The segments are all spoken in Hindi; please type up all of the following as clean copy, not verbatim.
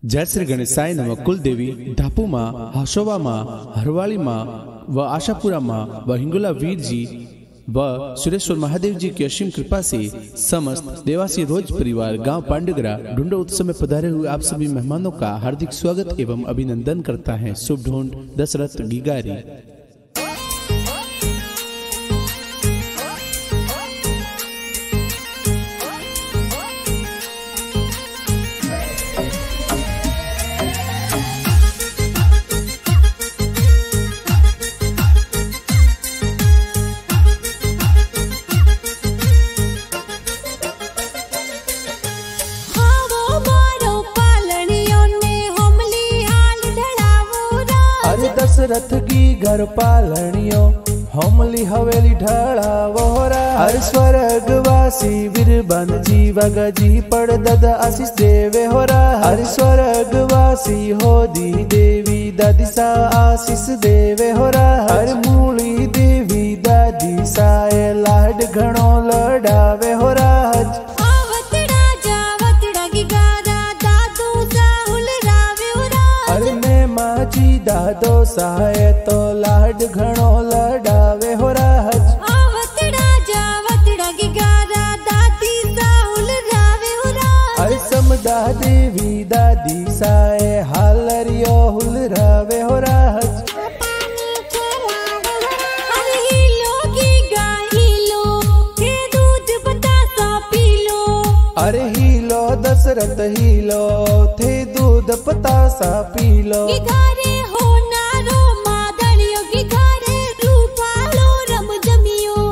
जय श्री गणेशाय नमः। कुलदेवी धापू माँ, हाशोवा माँ, हरवाली माँ व आशापुरा माँ व हिंगोला वीर जी व सुरेश्वर महादेव जी की असीम कृपा से समस्त देवासी रोज परिवार गांव पांडगरा ढूंढो उत्सव में पधारे हुए आप सभी मेहमानों का हार्दिक स्वागत एवं अभिनंदन करता है शुभ ढूंढ दशरथ गिगारी। दशरथ की घर पालनियो होमली हवेली ढाळावो हर स्वर्गवासी वीरबन जी वग जी पड़ दद आशीष देवे होरा हर स्वर्गवासी हो दी देवी दादी सा आशीष देवे होरा हर मूली देवी दादी साए लाड घणो लड़ावे होरा दादो साए तो लाड घणो लड़ावे हो राज आवतड़ा जावतड़ा गिगारा दादी साहुल रावे हो राज अरे समदा देवी दादी साए हालरियो हुल रावे हो राज अरे हीलो गिगा हीलो के दूध बतासा पीलो अरे हीलो दशरथ हीलो थे दूध पतासा पीलो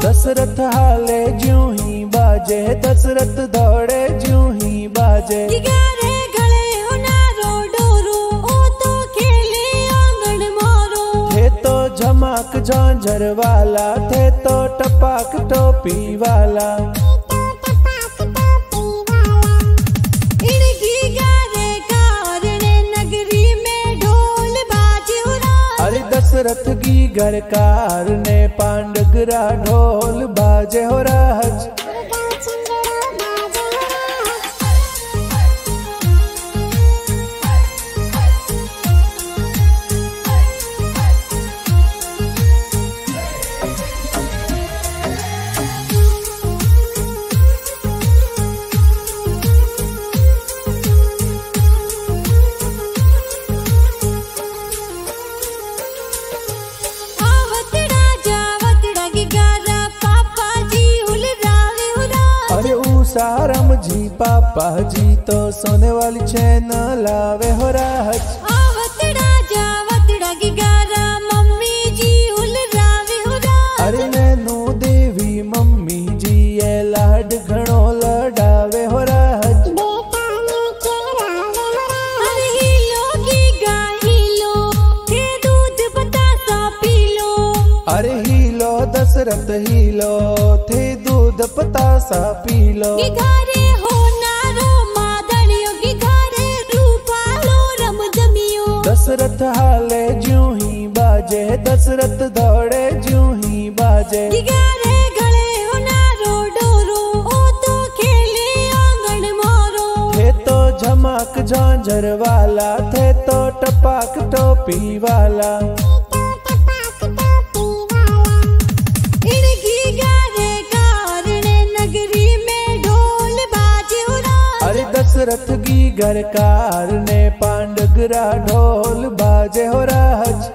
दशरथ हाले ज्यों ही बाजे दशरथ दौड़े ज्यों ही बाजे गिगारे गले होनारो डोरो ओ तो खेले आंगन मोरो थे तो झमाक झांझर वाला थे तो टपाक टोपी वाला दशरथ की घरकार ने पांडगरा ढोल बाजे हो राज सारम जी पापा जी तो सोने वाली चैन लावे हो राज आवतड़ा जावतड़ा गिगारा मम्मी जी हुल रावे हो राज अरे नैनू देवी मम्मी जी ये लाड घणो लड़ावे हो राज अरे हीलो गिगा हीलो के दूध बतासा पीलो अरे हीलो दशरथ हीलो थे दूध पतासा पीलो गिगारे हो नारो मादड़ियो गिगारे रूपालो रम जमियो दशरथ हाले ज्यों ही बाजे दशरथ दौड़े ज्यों ही बाजे गिगारे गले हो नारो डोरो ओ तो खेले आंगन मोरो थे तो झमाक झांझर वाला थे तो टपाक टोपी वाला दशरथ की घरकार ने पांडगरा ढोल बाजे हो राज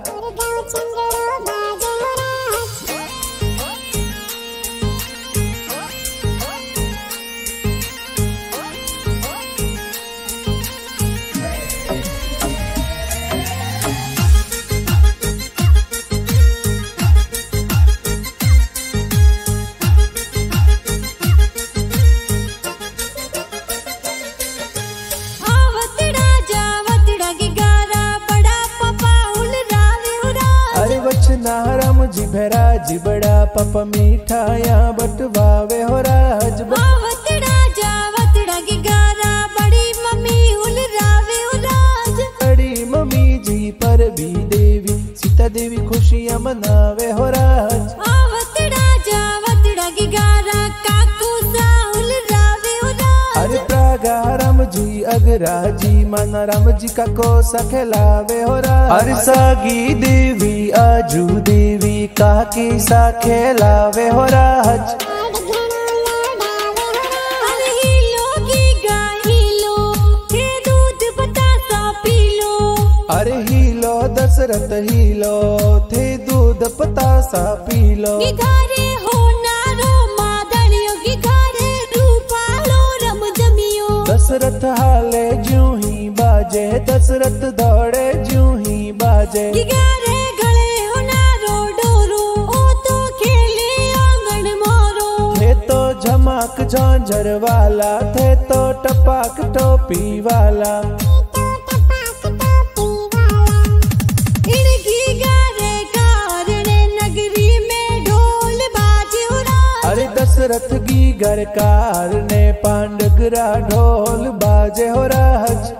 नारम जी भरा जी बड़ा पप मिठाया बटवावे हो राज आवतड़ा जावतड़ा गिगारा बड़ी मम्मी हुल रावे हो राज बड़ी मम्मी जी पर भी देवी सीता देवी खुशियां मनावे हो राज आवतड़ा जावतड़ा गिगारा काकू सा हुल रावे हो राज अरे प्रागारम जी अग राजी मन राम जी का कोसा खेलावे हो राज। अरे सागी देवी आजू देवी का किसा खेलावे हो राज। अरे हीलो दशरथ हीलो थे दूध पतासा पी लो। घरे हो नारो मादड़ियो की घरे रूपालो रम जमियो। दशरथ हाले ज्यों ही बाजे दशरथ दौड़े ज्यों ही बाजे। घरे गले हो नारो डोरो ओ तो खेले आंगन मोरो। थे तो झमाक झांझर वाला थे तो टपाक टोपी वाला। दशरथ की गरकार ने पांडगरा ढोल बाजे हो राज।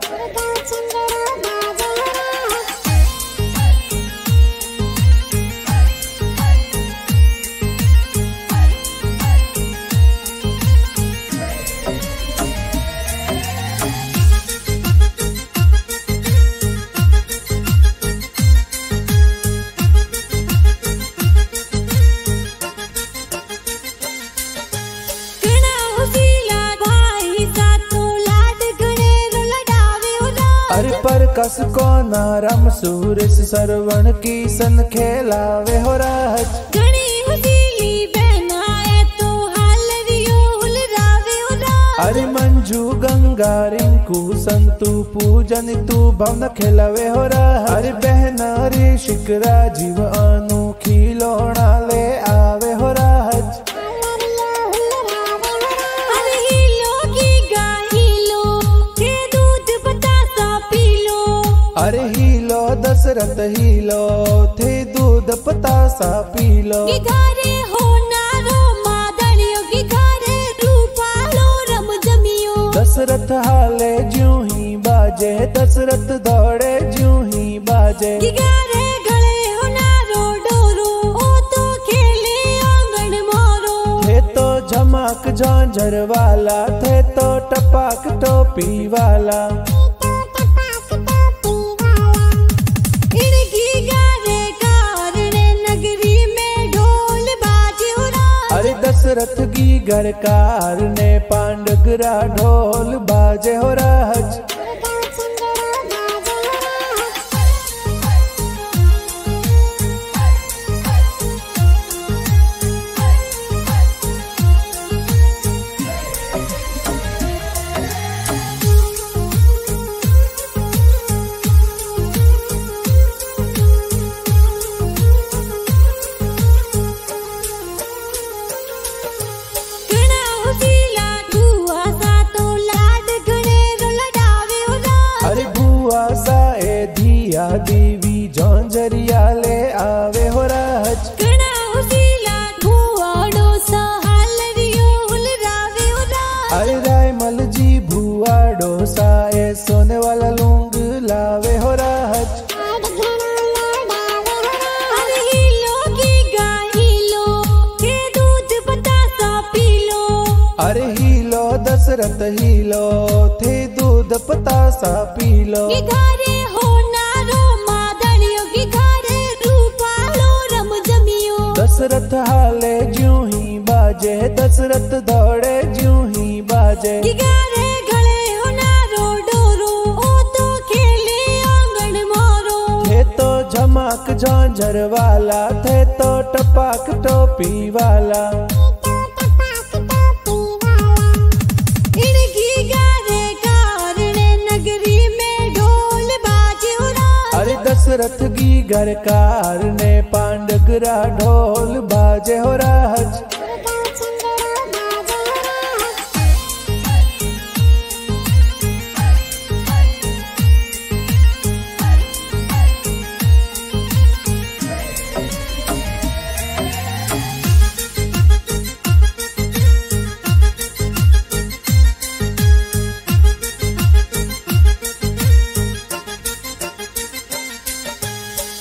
अरे पर कस को नारम सूरस सरवण की सन खेलावे हो राज। घणी हुसीली बहनाए तो हालरियो हुलरावे हो राज। अरे मंजू गंगा रिंकू संतु पूजन तू भवन खेलावे हो राज। अरे बहना रे शिकरा जीव अनु खिलौना ले आवे हो राज। अरे हीलो दशरथ हीलो थे दूध पतासा पी लो। घरे हो नारो मादड़ियो की घरे रूपालो रम जमियो। दशरथ हाले ज्यों ही बाजे दशरथ दौड़े ज्यों ही बाजे। घरे गले हो नारो डोरो ओ तो खेले आंगन मोरो। थे तो झमाक झांझर वाला थे तो टपाक टोपी वाला। दशरथ की गरकार ने पांडगरा ढोल बाजे हो राज। देवी झांझरिया ले आवे हो राज। घना हुसीला भुआड़ो सा हालरियो हुलरावे हो राज। अरे रायमल जी भुआड़ो सा ए सोने वाला लूंग लावे हो राज। अरे हीलो की गाहिलो के दूध पतासा पी लो। अरे हीलो दशरथ हीलो थे दूध पतासा पी लो। घरे हो नारो मादड़ियो की घरे रूपालो रम जमियो। दशरथ हाले ज्यों ही बाजे दशरथ दौड़े ज्यों ही बाजे। घरे गले हो नारो डोरो ओ तो खेले आंगन मोरो। थे तो झमाक झांझर वाला थे तो टपाक टोपी वाला। दशरथ की गरकार ने पांडगरा ढोल बाजे हो राज।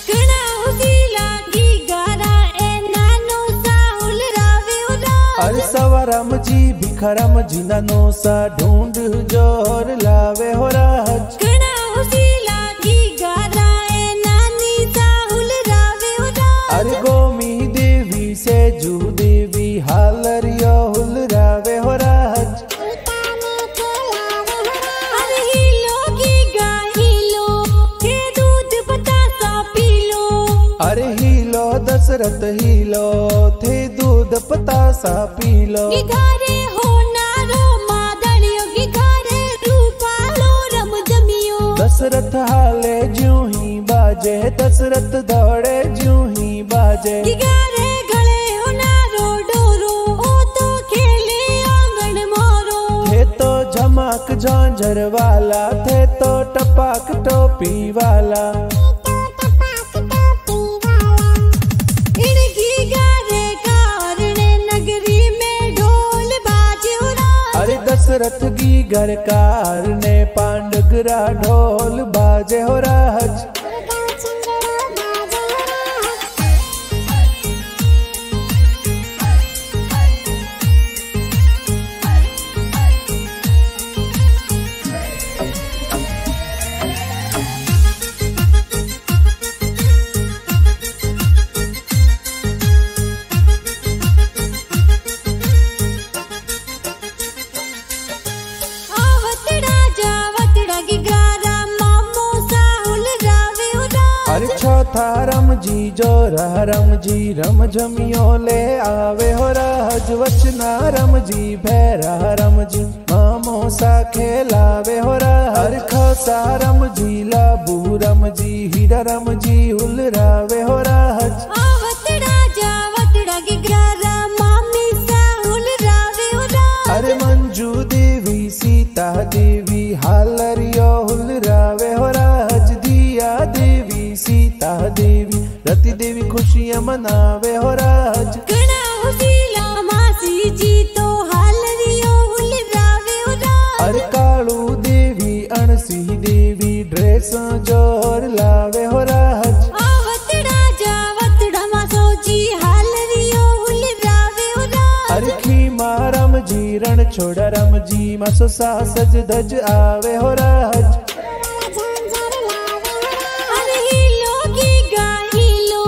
घना हुसीला की गारा ए नानो सा हुलरावे हो राम जी भिखाराम जी ना नोसा ढूंढ जोर लावे हो राज। घणा हुसीला की गाराए नानी साहुल रावे हो राज। अरे गोमी देवी से जू देवी हालरियो हुल रावे हो राज। अरे हीलो की गाय हीलो थे दूध बतासा पी लो। अरे हीलो दशरथ हीलो थे दूध पतासा पी लो। घरे हो नारो मादड़ियो की घरे रूपालो रम जमियो। दशरथ हाले ज्यों ही बाजे दशरथ दौड़े ज्यों ही बाजे। घरे गले हो नारो डोरो ओ तो खेले आंगन मोरो। थे तो झमाक झांझर वाला थे तो टपाक टोपी वाला। इनकी गारे कारणे नगरी में ढोल बाजे हो राज। अरे दशरथ की घरकार ने पांडुगरा ढोल बाजे हो राज। आवतड़ा जावतड़ा की गारा मामो साहुल रावे हो राज। अरे चौथा रम जी जो रम जी रम जमियो ले आवे हो राज। वचना रम जी भैरा रम जी मामो सा खेलावे हो राज। अरे खसा रम जी लाबू रम जी हीरा रम जी हुल रावे हो राज। आवतड़ा जावतड़ा की गारा मामी साहुल रावे हो राज। अरे मंजू देवी सीता देवी हालरियो हुल रावे हो राज। दिया देवी सीता देवी रति देवी खुशियां मनावे हो राज। घणा हुसीला मासी जी तो हालरियो हुल रावे हो राज। अरे कालू देवी अणसी देवी ड्रेस जोर लावे हो राज। आवतड़ा जावतड़ा मासो जी हालरियो हुल रावे हो राज। अरे खीमा रम जी रण छोड़ा रम जी मासो सा सज धज आवे हो राज। अरे हीलो की गाय हीलो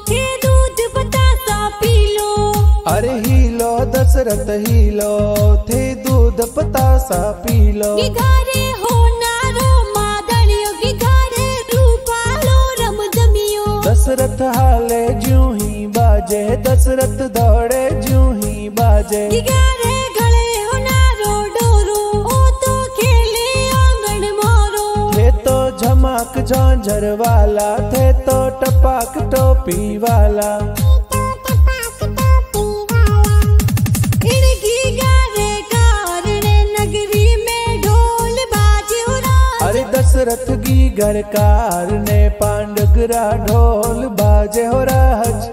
थे दूध बतासा पी लो। अरे हीलो दशरथ हीलो थे दूध पतासा पी लो। घरे हो नारो मादड़ियो की घरे रूपालो रम जमियो। दशरथ हाले ज्यों ही बाजे दशरथ दौड़े ज्यों ही बाजे। घरे गले हो नारो डोरो ओ तो खेले आंगन मोरो। थे तो झमाक झांझर वाला थे तो टपाक टोपी वाला। इनकी गारे कारणे नगरी में ढोल बाजे हो राज। अरे दशरथ की घरकार ने पांडुगरा ढोल बाजे हो राज।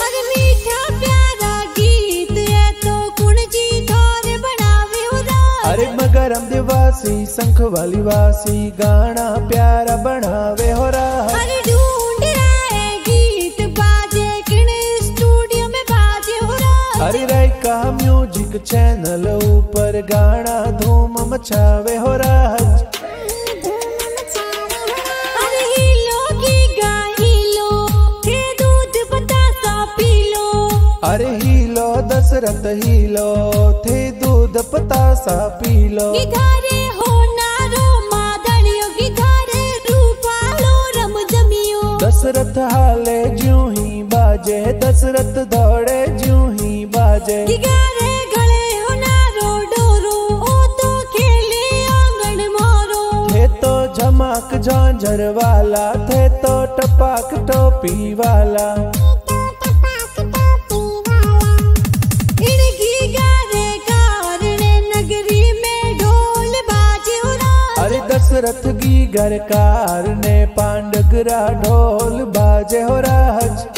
अरे मीठा प्यारा गीत है तो कुण जी थोरे बनावे हो राज। अरे मगरम दिवासी शंख वाली वासी गाना प्यारा बनावे हो राज। अरे ढूंढ रहा है गीत बाजे किन स्टूडियो में बाजे हो राज। अरे राइका म्यूजिक चैनल ऊपर गाना धूम मचावे हो राज। अरे हीलो की गाय हीलो थे दूध बतासा पी लो। अरे हीलो दशरथ हीलो थे दूध पतासा पी लो। घरे हो नारो मादड़ियो की घरे रूपालो रम जमियो। दशरथ हाले ज्यों ही बाजे दशरथ दौड़े ज्यों ही बाजे। घरे गले हो नारो डोरो ओ तो खेले आंगन मोरो। थे तो झमाक झांझर वाला थे तो टपाक टोपी वाला। इनकी गारे कारणे नगरी में ढोल बाजे हो राज। अरे दशरथ की घरकार ने पांडगरा ढोल बाजे हो राज।